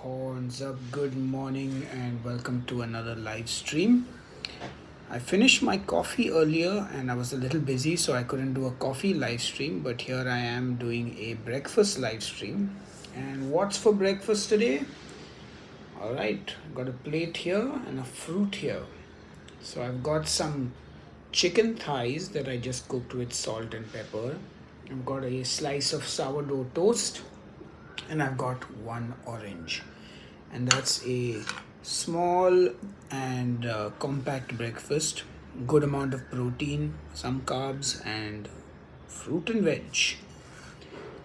Horns up, good morning, and welcome to another live stream. I finished my coffee earlier and I was a little busy, so I couldn't do a coffee live stream, but here I am doing a breakfast live stream. And what's for breakfast today? Alright, got a plate here and a fruit here. So I've got some chicken thighs that I just cooked with salt and pepper. I've got a slice of sourdough toast and I've got one orange. And that's a small and compact breakfast. Good amount of protein, some carbs, and fruit and veg.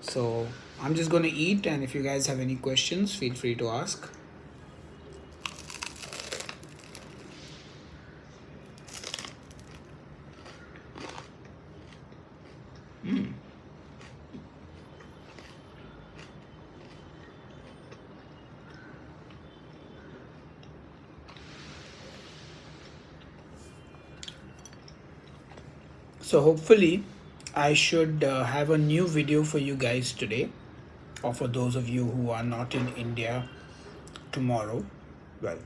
So I'm just going to eat, and if you guys have any questions, feel free to ask. So hopefully I should have a new video for you guys today, or for those of you who are not in India, tomorrow. Well,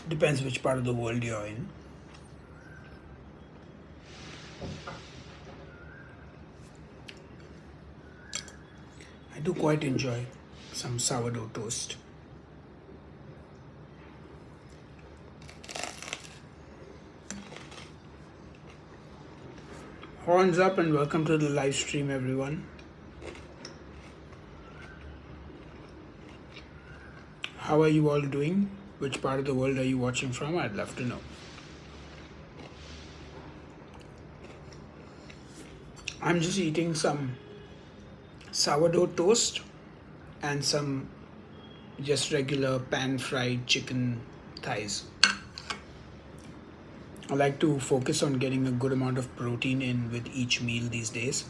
depends which part of the world you're in. I do quite enjoy some sourdough toast. Horns up and welcome to the live stream, everyone. How are you all doing? Which part of the world are you watching from? I'd love to know. I'm just eating some sourdough toast and some just regular pan fried chicken thighs. I like to focus on getting a good amount of protein in with each meal these days.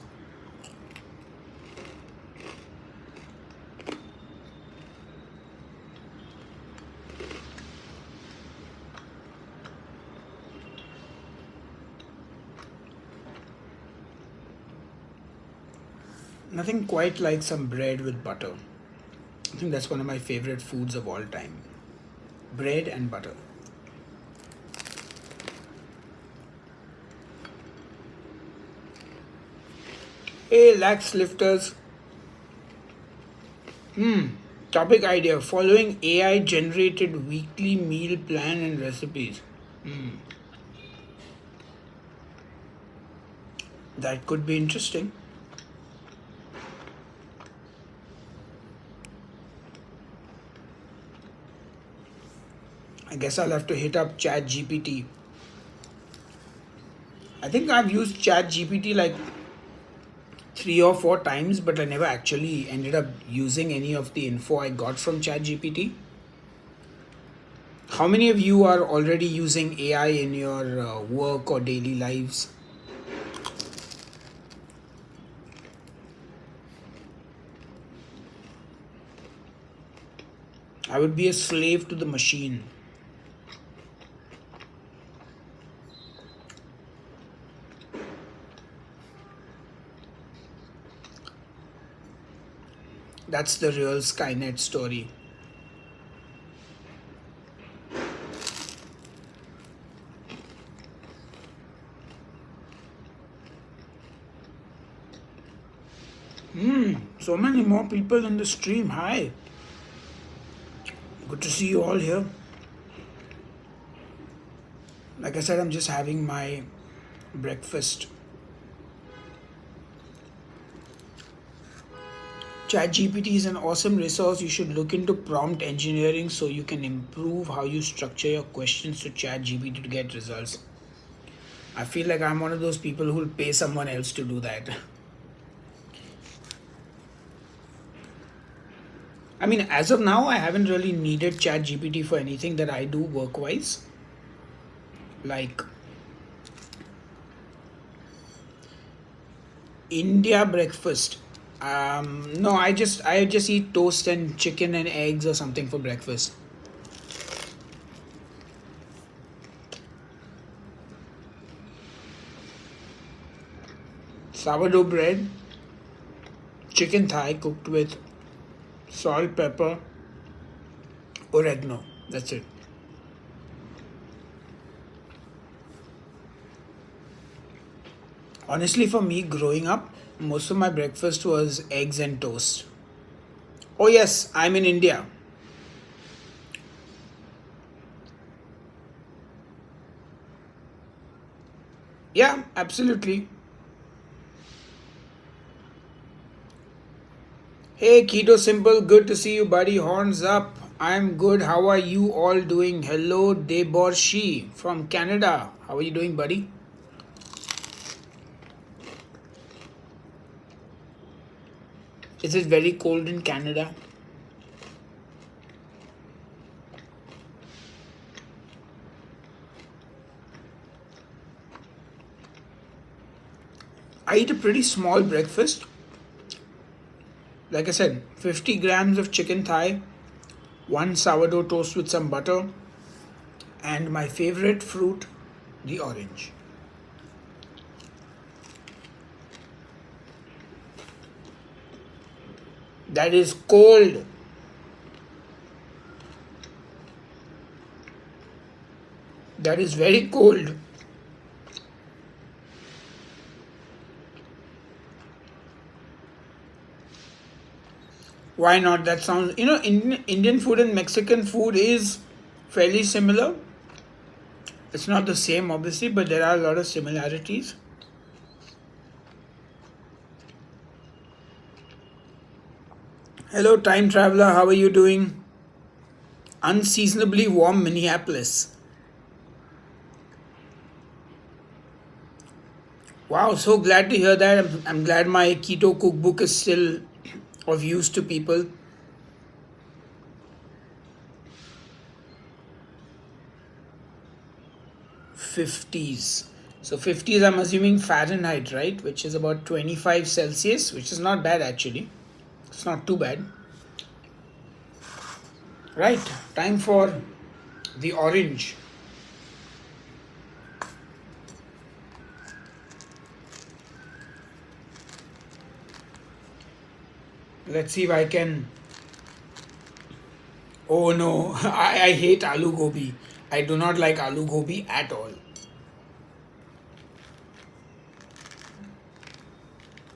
Nothing quite like some bread with butter. I think that's one of my favorite foods of all time. Bread and butter. Hey, lax lifters. Topic idea: following AI generated weekly meal plan and recipes. That could be interesting. I guess I'll have to hit up Chat GPT. I think I've used Chat GPT like 3 or 4 times, but I never actually ended up using any of the info I got from Chat GPT. How many of you are already using AI in your work or daily lives? I would be a slave to the machine. That's the real Skynet story. So many more people in the stream. Hi. Good to see you all here. Like I said, I'm just having my breakfast. ChatGPT is an awesome resource. You should look into prompt engineering so you can improve how you structure your questions to ChatGPT to get results. I feel like I'm one of those people who will pay someone else to do that. I mean, as of now, I haven't really needed ChatGPT for anything that I do work-wise. Like India breakfast. No, I just eat toast and chicken and eggs or something for breakfast. Sourdough bread, chicken thigh cooked with salt, pepper, oregano. That's it. Honestly, for me, growing up, most of my breakfast was eggs and toast. Oh, yes, I'm in India. Yeah, absolutely. Hey, Keto Simple, good to see you, buddy. Horns up. I'm good. How are you all doing? Hello, Deborshi from Canada. How are you doing, buddy? Is it very cold in Canada? I eat a pretty small breakfast. Like I said, 50 grams of chicken thigh, one sourdough toast with some butter, and my favorite fruit, the orange. That is cold. That is very cold. Why not? That sounds, Indian food and Mexican food is fairly similar. It's not the same, obviously, but there are a lot of similarities. Hello, time traveler. How are you doing? Unseasonably warm Minneapolis. Wow, so glad to hear that. I'm glad my keto cookbook is still of use to people. 50s. So 50s, I'm assuming Fahrenheit, right? Which is about 25 Celsius, which is not bad actually. It's not too bad. Right, time for the orange. Let's see if I can. Oh no, I hate aloo gobi. I do not like aloo gobi at all.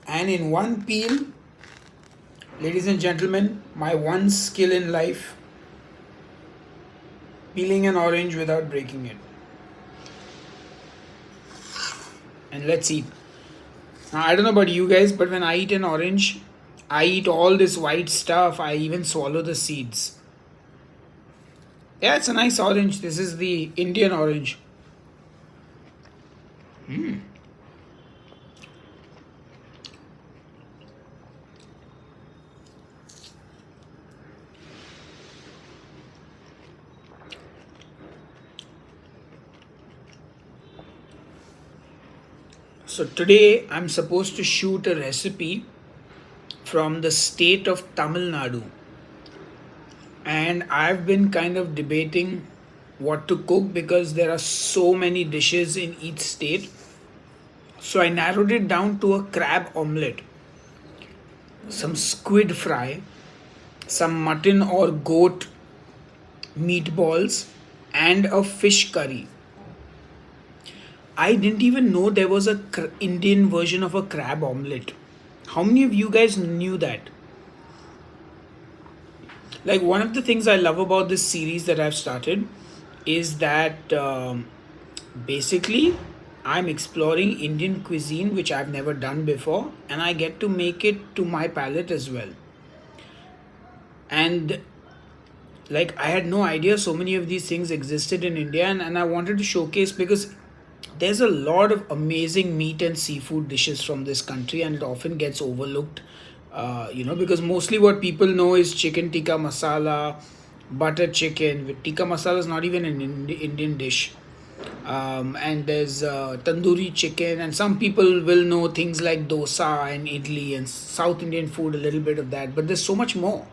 And in one peel, ladies and gentlemen, my one skill in life, peeling an orange without breaking it. And let's eat. Now, I don't know about you guys, but when I eat an orange, I eat all this white stuff. I even swallow the seeds. Yeah, it's a nice orange. This is the Indian orange. So today I'm supposed to shoot a recipe from the state of Tamil Nadu. And I've been kind of debating what to cook because there are so many dishes in each state. So I narrowed it down to a crab omelette, some squid fry, some mutton or goat meatballs, and a fish curry. I didn't even know there was a Indian version of a crab omelette. How many of you guys knew that? Like, one of the things I love about this series that I've started is that basically I'm exploring Indian cuisine, which I've never done before, and I get to make it to my palate as well. And like, I had no idea so many of these things existed in India, and I wanted to showcase because there's a lot of amazing meat and seafood dishes from this country, and it often gets overlooked. Because mostly what people know is chicken tikka masala, butter chicken. With tikka masala is not even an Indian dish. And there's tandoori chicken, and some people will know things like dosa and idli and South Indian food, a little bit of that. But there's so much more.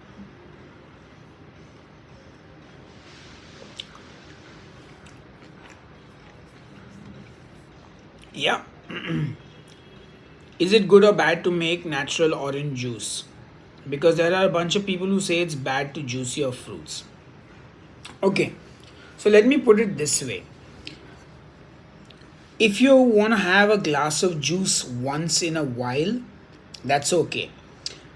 Yeah. Is it good or bad to make natural orange juice? because there are a bunch of people who say it's bad to juice your fruits. Okay, so let me put it this way. If you want to have a glass of juice once in a while, that's okay.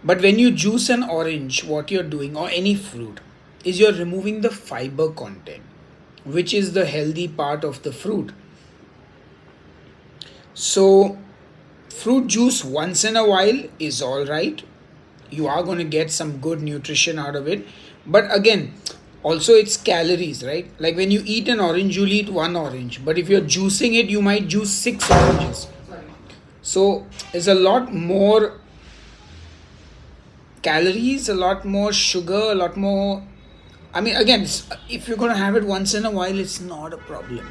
But when you juice an orange, what you're doing, or any fruit, is you're removing the fiber content, which is the healthy part of the fruit. So, fruit juice once in a while is all right. You are going to get some good nutrition out of it. But again, also it's calories, right? Like when you eat an orange, you'll eat one orange. But if you're juicing it, you might juice six oranges. So, there's a lot more calories, a lot more sugar, a lot more. I mean, again, if you're going to have it once in a while, it's not a problem.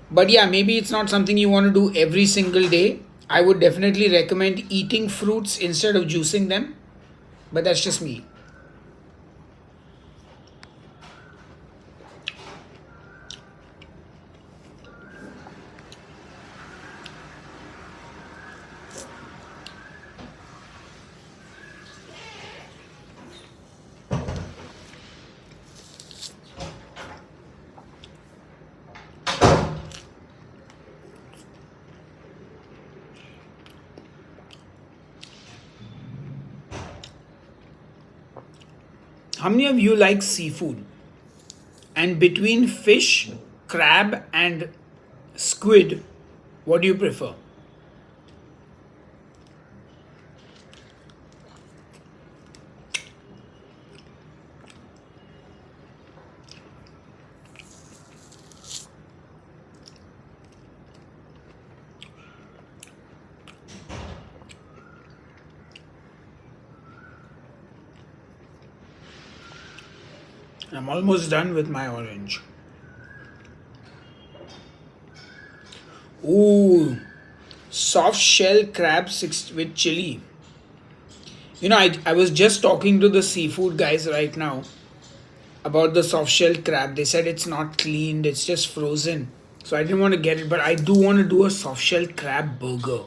But yeah, maybe it's not something you want to do every single day. I would definitely recommend eating fruits instead of juicing them. But that's just me. How many of you like seafood? And between fish, crab, and squid, what do you prefer? I'm almost done with my orange. Ooh, soft shell crab with chili. I was just talking to the seafood guys right now about the soft shell crab. They said it's not cleaned, it's just frozen. So I didn't want to get it, but I do want to do a soft shell crab burger.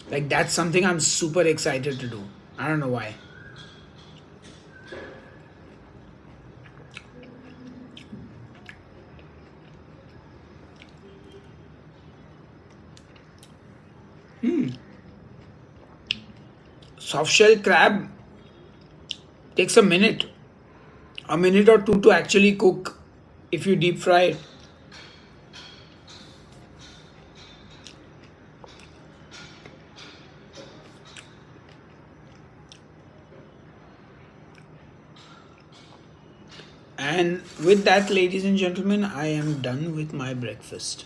Like that's something I'm super excited to do. I don't know why. Soft shell crab takes a minute or two to actually cook if you deep fry it. And with that, ladies and gentlemen, I am done with my breakfast.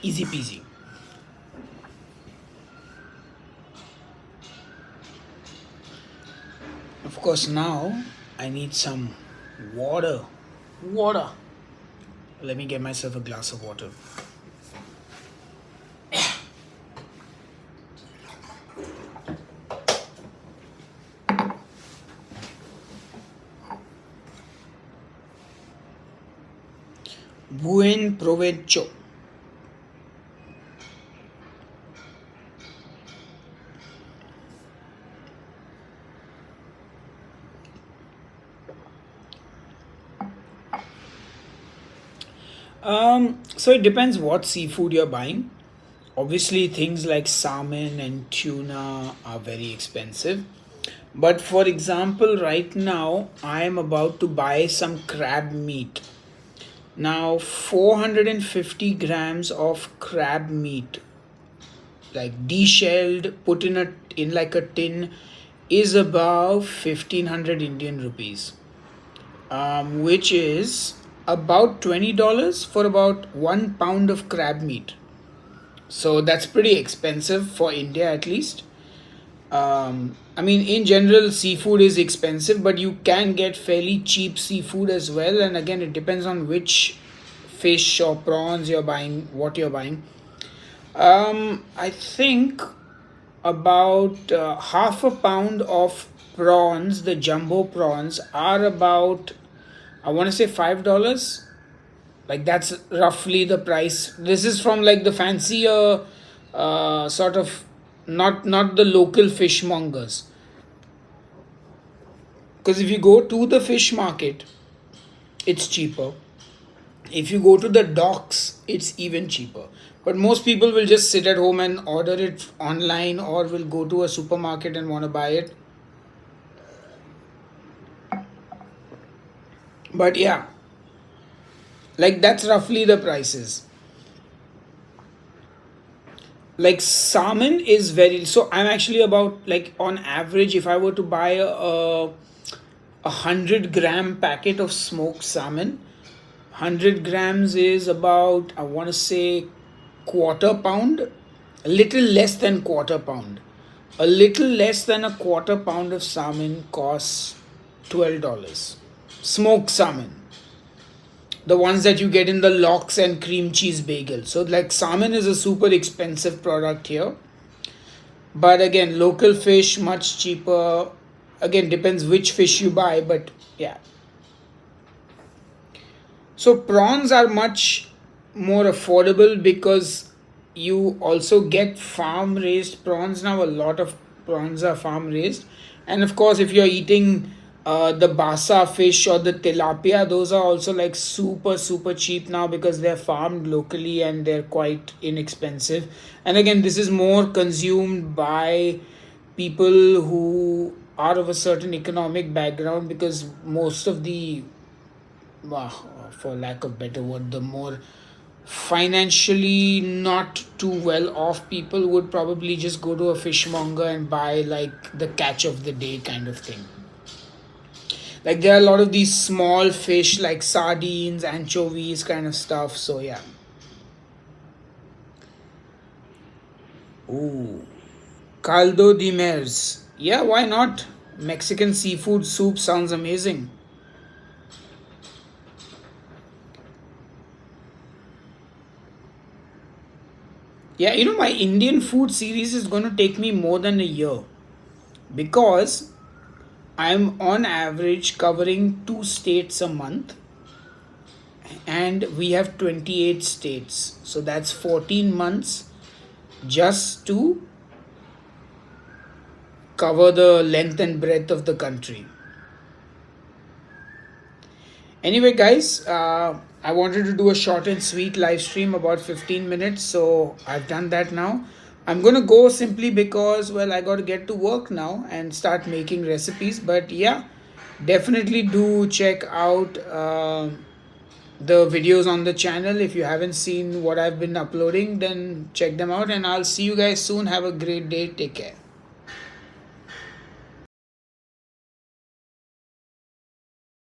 Easy peasy. Of course, now I need some water. Water. Let me get myself a glass of water. Buen provecho. So it depends what seafood you're buying. Obviously, things like salmon and tuna are very expensive. But for example, right now I am about to buy some crab meat. Now, 450 grams of crab meat, like deshelled, put in like a tin, is about 1500 Indian rupees, which is about $20 for about 1 pound of crab meat. So that's pretty expensive for India at least. I mean, in general, seafood is expensive, but you can get fairly cheap seafood as well. And again, it depends on which fish or prawns you're buying, what you're buying. I think about half a pound of prawns, the jumbo prawns, are about, I want to say $5. Like that's roughly the price. This is from like the fancier sort of, not the local fishmongers. Because if you go to the fish market, it's cheaper. If you go to the docks, it's even cheaper. But most people will just sit at home and order it online, or will go to a supermarket and want to buy it. But yeah, like that's roughly the prices. Like salmon is very, so I'm actually about, like, on average, if I were to buy a 100 gram packet of smoked salmon, 100 grams is about, I want to say, quarter pound, a little less than quarter pound. A little less than a quarter pound of salmon costs $12. Smoked salmon, the ones that you get in the lox and cream cheese bagel. So like salmon is a super expensive product here. But again, local fish much cheaper. Again, depends which fish you buy, but yeah. So prawns are much more affordable because you also get farm raised prawns now. A lot of prawns are farm raised, and of course, if you're eating the basa fish or the tilapia, those are also like super cheap now because they're farmed locally and they're quite inexpensive. And again, this is more consumed by people who are of a certain economic background, because most of the, for lack of better word, the more financially not too well off people would probably just go to a fishmonger and buy like the catch of the day kind of thing. Like there are a lot of these small fish like sardines, anchovies kind of stuff. So yeah. Ooh, caldo de mers. Yeah, why not? Mexican seafood soup sounds amazing. Yeah, my Indian food series is going to take me more than a year because I'm on average covering 2 states a month, and we have 28 states. So that's 14 months just to cover the length and breadth of the country. Anyway, guys, I wanted to do a short and sweet live stream about 15 minutes, so I've done that now. I'm gonna go simply because, well, I gotta get to work now and start making recipes. But yeah, definitely do check out the videos on the channel. If you haven't seen what I've been uploading, then check them out, and I'll see you guys soon. Have a great day. Take care.